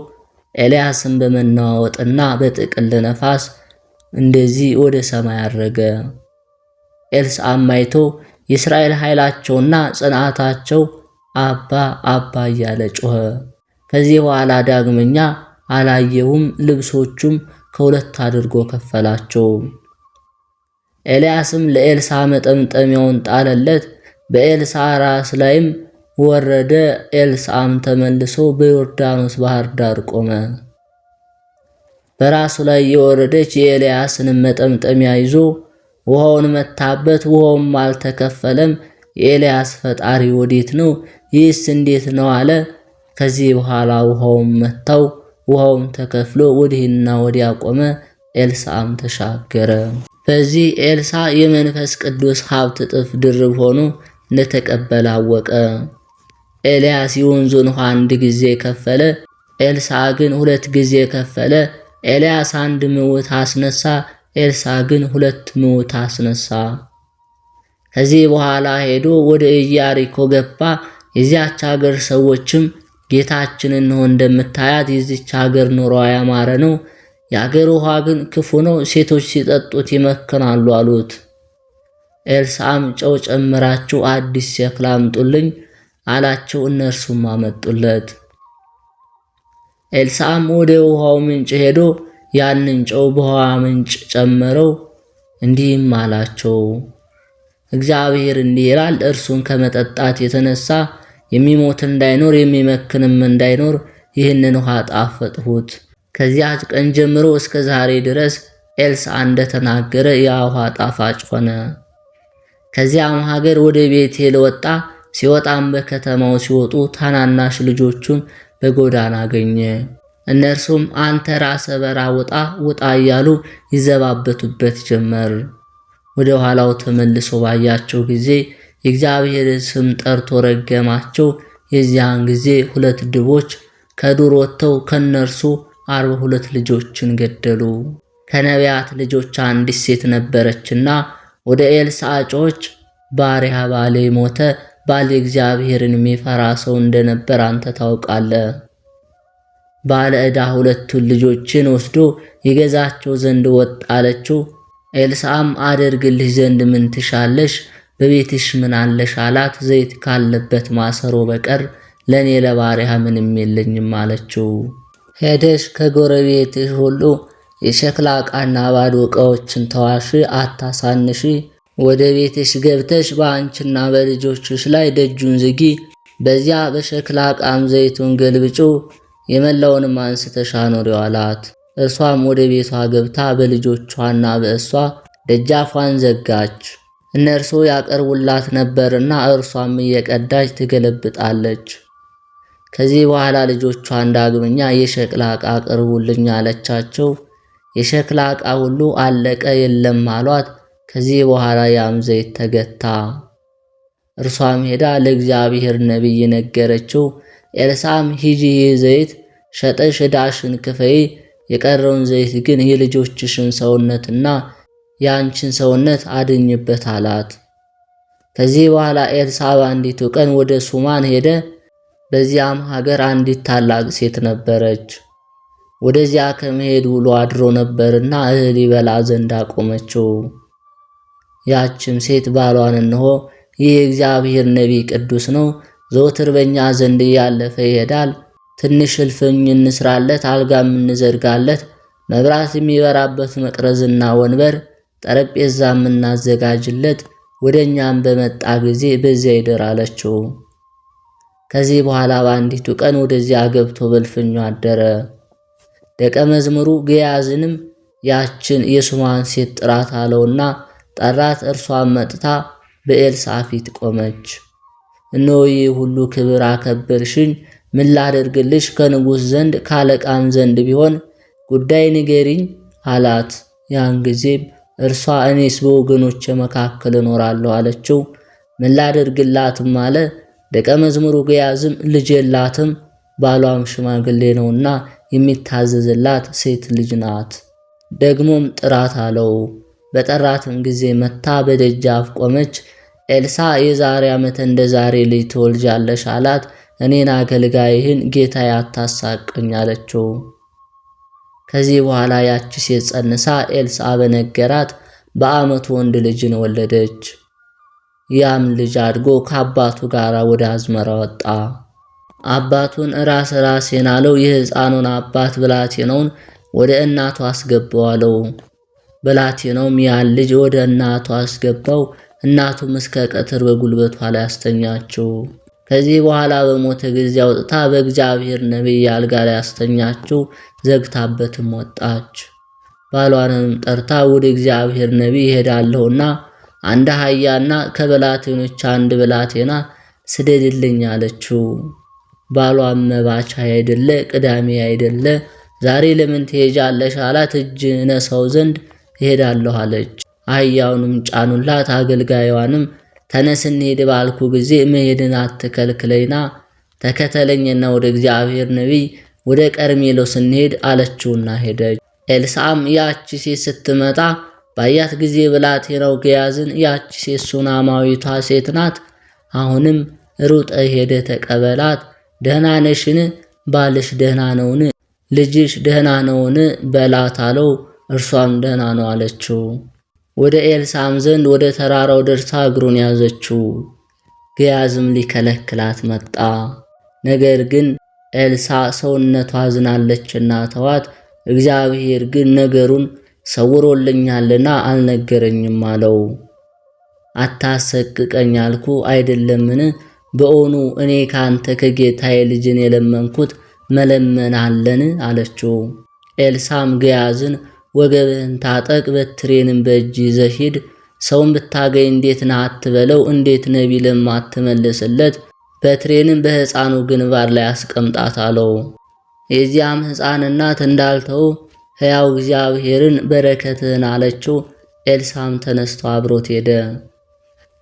ኤልያስም በመናወጥና በጥቅል ነፋስ እንደዚህ ወደ ሰማይ አረገ። ኤልሳዕም አይቶ የእስራኤል ኃይላቸውና ጽንዓታቸው አባ አባ እያለ ጮኸ። ከዚህ በኋላ ዳግመኛ አላየውም። ልብሶቹም ከሁለት አድርጎ ከፈላቸው። ኤልያስም ለኤልሳዕ መጠምጠሚያውን ጣለለት፣ በኤልሳዕ ራስ ላይም ወረደ። ኤልሳዕም ተመልሶ በዮርዳኖስ ባህር ዳር ቆመ። በራሱ ላይ የወረደች የኤልያስንም መጠምጠሚያ ይዞ ውሃውን መታበት፣ ውሃውም አልተከፈለም። የኤልያስ ፈጣሪ ወዴት ነው? ይህስ እንዴት ነው አለ። ከዚህ በኋላ ውሃውም መታው፣ ውሃውም ተከፍሎ ወዲህና ወዲያ ቆመ። ኤልሳዕም ተሻገረ። በዚህ ኤልሳዕ የመንፈስ ቅዱስ ሀብት እጥፍ ድርብ ሆኖ እንደተቀበለ አወቀ። ኤልያስ የወንዙን ውሃ 1 ጊዜ ከፈለ፣ ኤልሳዕ ግን 2 ጊዜ ከፈለ። ኤልያስ 1 ምውት አስነሳ፣ ኤልሳዕ ግን 2 ምውት አስነሳ። ከዚህ በኋላ ሄዶ ወደ ኢያሪኮ ገባ። የዚያች ሀገር ሰዎችም ጌታችን እንሆ እንደምታያት የዚች ሀገር ኑሮ ያማረ ነው፣ የአገር ውሃ ግን ክፉ ነው፣ ሴቶች ሲጠጡት ይመክናሉ አሉት። ኤልሳዕም ጨው ጨምራችሁ አዲስ ሸክላ አምጡልኝ አላቸው። እነርሱም አመጡለት። ኤልሳዕም ወደ ውሃው ምንጭ ሄዶ ያንን ጨው በውሃ ምንጭ ጨመረው፣ እንዲህም አላቸው፣ እግዚአብሔር እንዲህ ይላል፣ እርሱን ከመጠጣት የተነሳ የሚሞት እንዳይኖር የሚመክንም እንዳይኖር ይህንን ውሃ ጣፈጥሁት። ከዚያች ቀን ጀምሮ እስከ ዛሬ ድረስ ኤልሳዕ እንደተናገረ ያ ውሃ ጣፋጭ ሆነ። ከዚያም ሀገር ወደ ቤቴል ወጣ። ሲወጣም በከተማው ሲወጡ ታናናሽ ልጆቹን በጎዳና አገኘ። እነርሱም አንተ ራሰ በራ ውጣ ውጣ እያሉ ይዘባበቱበት ጀመር። ወደ ኋላው ተመልሶ ባያቸው ጊዜ የእግዚአብሔር ስም ጠርቶ ረገማቸው። የዚያን ጊዜ 2 ድቦች ከዱር ወጥተው ከነርሱ 42 ልጆችን ገደሉ። ከነቢያት ልጆች አንዲት ሴት ነበረችና ወደ ኤልሳዕ ጮኸች፣ ባሪያ ባሌ ሞተ። ባል እግዚአብሔርን የሚፈራ ሰው እንደነበር አንተ ታውቃለህ። ባለ ዕዳ 2ቱን ልጆችን ወስዶ ይገዛቸው ዘንድ ወጣ አለችው። ኤልሳዕም አደርግልሽ ዘንድ ምን ትሻለሽ? በቤትሽ ምን አለሽ አላት። ዘይት ካለበት ማሰሮ በቀር ለኔ ለባሪያ ምንም የለኝም አለችው። ሄደሽ ከጎረቤትሽ ሁሉ የሸክላ ዕቃና ባዶ ዕቃዎችን ተዋሺ፣ አታሳንሺ። ወደ ቤትሽ ገብተሽ በአንቺና በልጆችሽ ላይ ደጁን ዝጊ። በዚያ በሸክላ ዕቃም ዘይቱን ገልብጩ፣ የመላውንም አንስተሽ አኑሪው አላት። እርሷም ወደ ቤቷ ገብታ በልጆቿና በእሷ ደጃፏን ዘጋች። እነርሱ ያቀርቡላት ነበርና እርሷም እየቀዳች ትገለብጣለች። ከዚህ በኋላ ልጆቿን ዳግመኛ የሸክላ ዕቃ አቅርቡልኝ አለቻቸው። የሸክላ ዕቃ ሁሉ አለቀ፣ የለም አሏት። ከዚህ በኋላ ያም ዘይት ተገታ። እርሷም ሄዳ ለእግዚአብሔር ነቢይ ነገረችው። ኤልሳዕም ሂጂ፣ ይህ ዘይት ሸጠሽ ዕዳሽን ክፈይ፣ የቀረውን ዘይት ግን የልጆችሽን ሰውነትና የአንቺን ሰውነት አድኝበት አላት። ከዚህ በኋላ ኤልሳዕ በአንዲቱ ቀን ወደ ሱማን ሄደ። በዚያም ሀገር አንዲት ታላቅ ሴት ነበረች። ወደዚያ ከመሄድ ውሎ አድሮ ነበርና እህል ይበላ ዘንድ አቆመችው። ያችም ሴት ባሏን እንሆ ይህ የእግዚአብሔር ነቢይ ቅዱስ ነው፣ ዘወትር በእኛ ዘንድ እያለፈ ይሄዳል። ትንሽ እልፍኝ እንስራለት፣ አልጋም እንዘርጋለት፣ መብራት የሚበራበት መቅረዝና ወንበር ጠረጴዛም እናዘጋጅለት፣ ወደ እኛም በመጣ ጊዜ በዚያ ይደር አለችው። ከዚህ በኋላ በአንዲቱ ቀን ወደዚያ ገብቶ በልፍኙ አደረ። ደቀ መዝሙሩ ግያዝንም ያችን የሱማን ሴት ጥራት አለውና ጠራት። እርሷን መጥታ በኤልሳዕ ፊት ቆመች። እነሆ ይህ ሁሉ ክብር አከበርሽኝ፣ ምን ላደርግልሽ? ከንጉሥ ዘንድ ካለቃም ዘንድ ቢሆን ጉዳይ ንገሪኝ አላት። ያን ጊዜም እርሷ እኔስ በወገኖቼ መካከል እኖራለሁ አለችው። ምን ላደርግላትም አለ። ደቀ መዝሙሩ ግያዝም ልጅ የላትም፣ ባሏም ሽማግሌ ነውና የሚታዘዝላት ሴት ልጅ ናት፣ ደግሞም ጥራት አለው። በጠራትም ጊዜ መታ በደጃፍ ቆመች። ኤልሳዕ የዛሬ ዓመት እንደ ዛሬ ልጅ ትወልጃለሽ አላት። እኔን አገልጋይህን ጌታዬ አታሳቅኝ አለችው። ከዚህ በኋላ ያቺ ሴት ጸንሳ ኤልሳዕ በነገራት በዓመቱ ወንድ ልጅን ወለደች። ያም ልጅ አድጎ ከአባቱ ጋር ወደ አዝመራ ወጣ። አባቱን ራሴን አለው። የሕፃኑን አባት ብላቴናውን ወደ እናቱ አስገባው አለው። ብላቴናውም ያን ልጅ ወደ እናቱ አስገባው። እናቱም እስከ ቀትር በጉልበቷ ላይ አስተኛችው። ከዚህ በኋላ በሞተ ጊዜ አውጥታ በእግዚአብሔር ነቢይ አልጋ ላይ አስተኛችው። ዘግታበትም ወጣች። ባሏንም ጠርታ ወደ እግዚአብሔር ነቢይ እሄዳለሁና አንድ አህያና ከብላቴኖች አንድ ብላቴና ስደድልኝ አለችው። ባሏም መባቻ አይደለ ቅዳሜ አይደለ ዛሬ ለምን ትሄጃለሽ አላት። እጅ ነሳው ዘንድ እሄዳለሁ አለች። አህያውንም ጫኑላት። አገልጋዩዋንም ተነስ እንሂድ ባልኩ ጊዜ መሄድን አትከልክለኝና ተከተለኝና ወደ እግዚአብሔር ነቢይ ወደ ቀርሜሎስ እንሂድ አለችውና ሄደች። ኤልሳዕም ያቺ ሴት ስትመጣ ባያት ጊዜ ብላቴናው ግያዝን ያቺ ሴት ሱናማዊቷ ሴት ናት፣ አሁንም ሩጠ ሄደ ተቀበላት፣ ደህና ነሽን? ባልሽ ደህና ነውን? ልጅሽ ደህና ነውን? በላት አለው። እርሷም ደህና ነው አለችው። ወደ ኤልሳዕም ዘንድ ወደ ተራራው ደርሳ እግሩን ያዘችው። ግያዝም ሊከለክላት መጣ። ነገር ግን ኤልሳዕ ሰውነቷ አዝናለችና ተዋት። እግዚአብሔር ግን ነገሩን ሰውሮልኛልና አልነገረኝም አለው። አታሰቅቀኝ አልኩ አይደለምን? በእውኑ እኔ ካንተ ከጌታዬ ልጅን የለመንኩት መለመን አለን አለችው። ኤልሳዕም ግያዝን ወገብህን ታጠቅ፣ በትሬንም በእጅ ይዘህ ሂድ፣ ሰውን ብታገኝ እንዴት ነህ አትበለው፣ እንዴት ነህ ቢልም አትመልስለት፣ በትሬንም በሕፃኑ ግንባር ላይ አስቀምጣት አለው። የዚያም ሕፃን እናት እንዳልተው ሕያው እግዚአብሔርን በረከትህን አለችው። ኤልሳም ተነስቶ አብሮት ሄደ።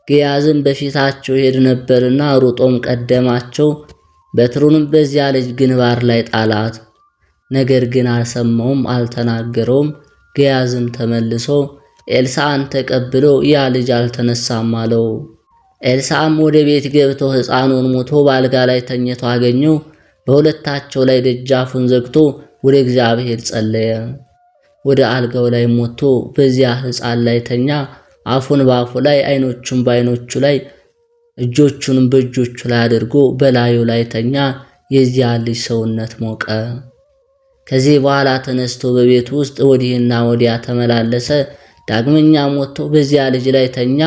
ግያዝም በፊታቸው ሄድ ነበርና ሩጦም ቀደማቸው፣ በትሩንም በዚያ ልጅ ግንባር ላይ ጣላት። ነገር ግን አልሰማውም፣ አልተናገረውም። ግያዝም ተመልሶ ኤልሳዕን ተቀብሎ ያ ልጅ አልተነሳም አለው። ኤልሳዕም ወደ ቤት ገብቶ ሕፃኑን ሞቶ በአልጋ ላይ ተኝቶ አገኘው። በሁለታቸው ላይ ደጃፉን ዘግቶ ወደ እግዚአብሔር ጸለየ። ወደ አልጋው ላይ ሞቶ በዚያ ሕፃን ላይ ተኛ። አፉን በአፉ ላይ፣ ዓይኖቹን በዓይኖቹ ላይ፣ እጆቹንም በእጆቹ ላይ አድርጎ በላዩ ላይ ተኛ። የዚያ ልጅ ሰውነት ሞቀ። ከዚህ በኋላ ተነስቶ በቤቱ ውስጥ ወዲህና ወዲያ ተመላለሰ። ዳግመኛም ወጥቶ በዚያ ልጅ ላይ ተኛ።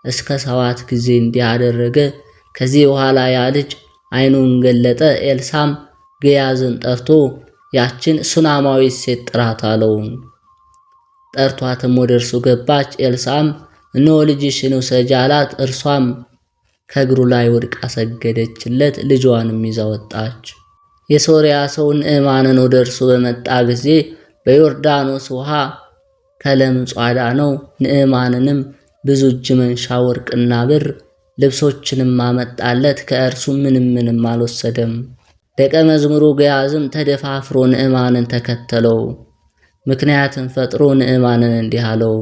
እስከ 7 ጊዜ እንዲህ አደረገ። ከዚህ በኋላ ያ ልጅ ዓይኑን ገለጠ። ኤልሳዕም ግያዝን ጠርቶ ያችን ሱናማዊት ሴት ጥራት አለው። ጠርቷትም ወደ እርሱ ገባች። ኤልሳዕም እነሆ ልጅሽን ውሰጂ አላት። እርሷም ከእግሩ ላይ ወድቃ ሰገደችለት። ልጇንም ይዛ ወጣች። የሶርያ ሰው ንዕማንን ወደ እርሱ በመጣ ጊዜ በዮርዳኖስ ውሃ ከለምጹ አዳነው። ንዕማንንም ብዙ እጅ መንሻ ወርቅና ብር ልብሶችንም አመጣለት። ከእርሱ ምንም አልወሰደም። ደቀ መዝሙሩ ግያዝም ተደፋፍሮ ንዕማንን ተከተለው። ምክንያትን ፈጥሮ ንዕማንን እንዲህ አለው፣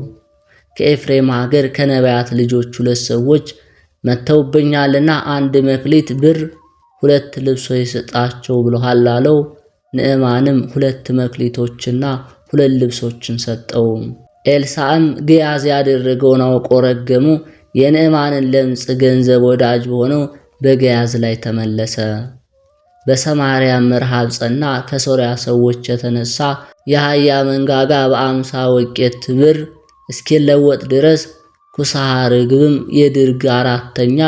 ከኤፍሬም ሀገር ከነቢያት ልጆች 2 ሰዎች መጥተውብኛልና 1 መክሊት ብር 2 ልብሶች ስጣቸው ብሎሃል አለው። ንዕማንም 2 መክሊቶችና 2 ልብሶችን ሰጠው። ኤልሳዕም ግያዝ ያደረገውን አውቆ ረገሙ። የንዕማንን ለምጽ ገንዘብ ወዳጅ በሆነው በግያዝ ላይ ተመለሰ። በሰማርያም ረሃብ ጸና። ከሶርያ ሰዎች የተነሳ የአህያ መንጋጋ በ50 ወቄት ብር እስኪለወጥ ድረስ ኩሳሃ ርግብም የድርግ 4ኛ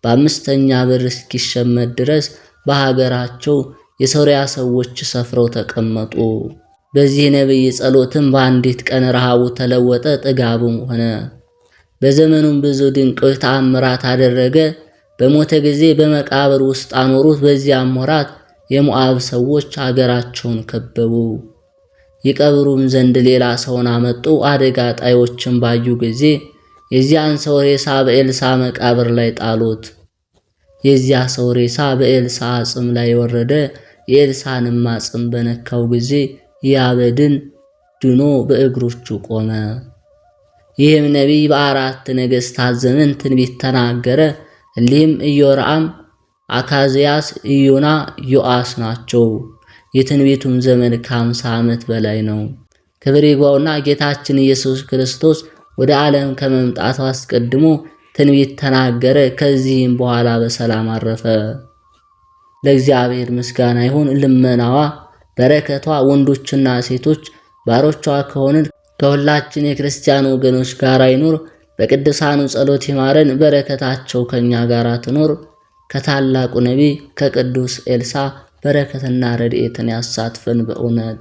በ5ኛ ብር እስኪሸመት ድረስ በሀገራቸው የሶርያ ሰዎች ሰፍረው ተቀመጡ። በዚህ ነቢይ ጸሎትም በአንዲት ቀን ረሃቡ ተለወጠ፣ ጥጋቡም ሆነ። በዘመኑም ብዙ ድንቆች ተአምራት አደረገ። በሞተ ጊዜ በመቃብር ውስጥ አኖሩት። በዚያም ወራት የሞዓብ ሰዎች አገራቸውን ከበቡ። ይቀብሩም ዘንድ ሌላ ሰውን አመጡ። አደጋ ጣዮችን ባዩ ጊዜ የዚያን ሰው ሬሳ በኤልሳዕ መቃብር ላይ ጣሉት። የዚያ ሰው ሬሳ በኤልሳዕ አጽም ላይ ወረደ። የኤልሳዕንም አጽም በነካው ጊዜ ያ በድን ድኖ በእግሮቹ ቆመ። ይህም ነቢይ በ4 ነገሥታት ዘመን ትንቢት ተናገረ። እሊህም ኢዮራም፣ አካዝያስ፣ ኢዮና፣ ዮአስ ናቸው። የትንቢቱም ዘመን ከ50 ዓመት በላይ ነው። ክብር ይግባውና ጌታችን ኢየሱስ ክርስቶስ ወደ ዓለም ከመምጣቱ አስቀድሞ ትንቢት ተናገረ። ከዚህም በኋላ በሰላም አረፈ። ለእግዚአብሔር ምስጋና ይሁን። ልመናዋ በረከቷ ወንዶችና ሴቶች ባሮቿ ከሆንን ከሁላችን የክርስቲያን ወገኖች ጋር ይኑር። በቅዱሳኑ ጸሎት ይማረን። በረከታቸው ከኛ ጋር ትኖር። ከታላቁ ነቢይ ከቅዱስ ኤልሳዕ በረከትና ረድኤትን ያሳትፈን በእውነት